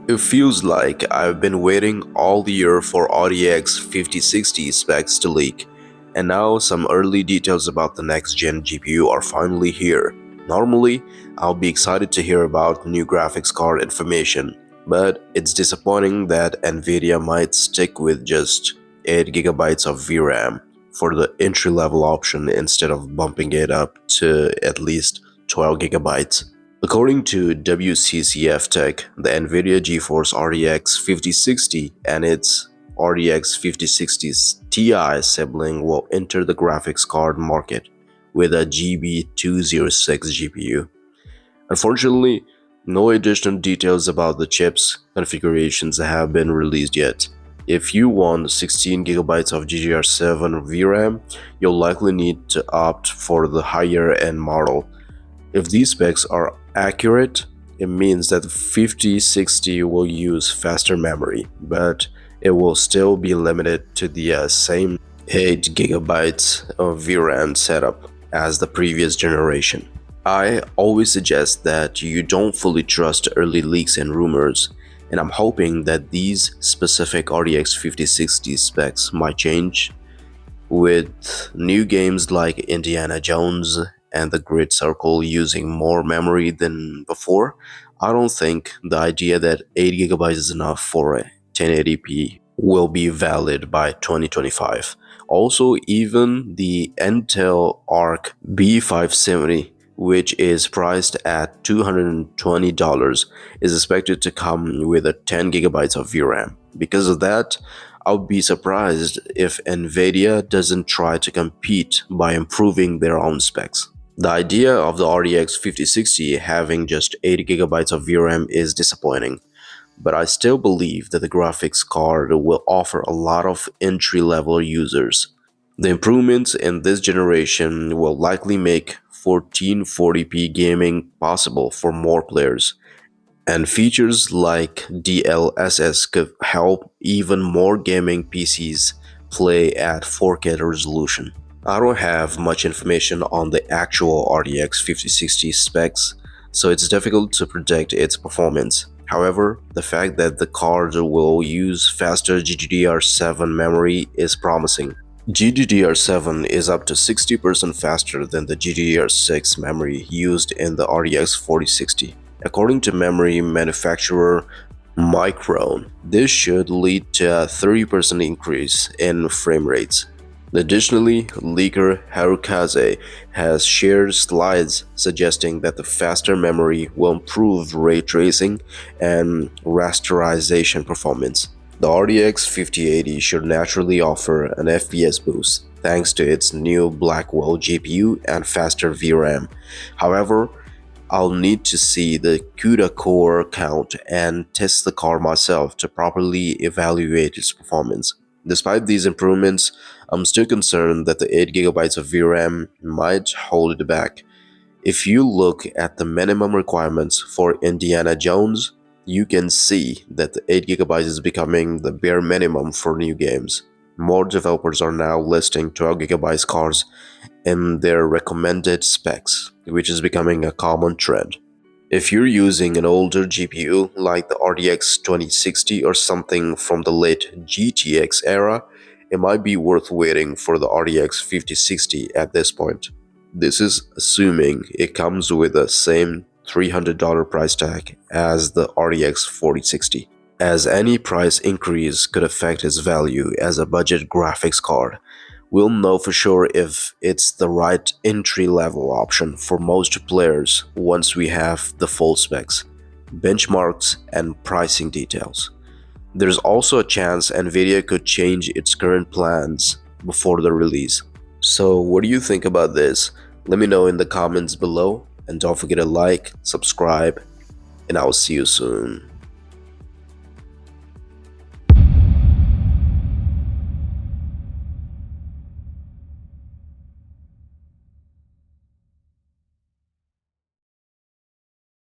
It feels like I've been waiting all year for RTX 5060 specs to leak, and now some early details about the next-gen GPU are finally here. Normally, I'll be excited to hear about new graphics card information, but it's disappointing that NVIDIA might stick with just 8 GB of VRAM for the entry-level option instead of bumping it up to at least 12 GB. According to WCCF Tech, the NVIDIA GeForce RTX 5060 and its RTX 5060 Ti sibling will enter the graphics card market with a GB206 GPU. Unfortunately, no additional details about the chip's configurations have been released yet. If you want 16 GB of GDDR7 VRAM, you'll likely need to opt for the higher-end model. If these specs are accurate, it means that 5060 will use faster memory, but it will still be limited to the same 8 GB of VRAM setup as the previous generation. I always suggest that you don't fully trust early leaks and rumors, and I'm hoping that these specific RTX 5060 specs might change. With new games like Indiana Jones and the Grid Circle using more memory than before, I don't think the idea that 8 GB is enough for 1080p will be valid by 2025. Also, even the Intel Arc B570, which is priced at $220, is expected to come with a 10 GB of VRAM. Because of that, I'll be surprised if NVIDIA doesn't try to compete by improving their own specs. The idea of the RTX 5060 having just 8 GB of VRAM is disappointing, but I still believe that the graphics card will offer a lot of entry-level users. The improvements in this generation will likely make 1440p gaming possible for more players, and features like DLSS could help even more gaming PCs play at 4K resolution. I don't have much information on the actual RTX 5060 specs, so it's difficult to predict its performance. However, the fact that the card will use faster GDDR7 memory is promising. GDDR7 is up to 60% faster than the GDDR6 memory used in the RTX 4060. According to memory manufacturer Micron, this should lead to a 30% increase in frame rates. Additionally, leaker Harukaze has shared slides suggesting that the faster memory will improve ray tracing and rasterization performance. The RTX 5080 should naturally offer an FPS boost thanks to its new Blackwell GPU and faster VRAM. However, I'll need to see the CUDA core count and test the card myself to properly evaluate its performance. Despite these improvements, I'm still concerned that the 8 GB of VRAM might hold it back. If you look at the minimum requirements for Indiana Jones, you can see that the 8 GB is becoming the bare minimum for new games. More developers are now listing 12 GB cards in their recommended specs, which is becoming a common trend. If you're using an older GPU like the RTX 2060 or something from the late GTX era, it might be worth waiting for the RTX 5060 at this point. This is assuming it comes with the same $300 price tag as the RTX 4060, as any price increase could affect its value as a budget graphics card. We'll know for sure if it's the right entry-level option for most players once we have the full specs, benchmarks, and pricing details. There's also a chance NVIDIA could change its current plans before the release. So what do you think about this? Let me know in the comments below, and don't forget to like, subscribe, and I'll see you soon.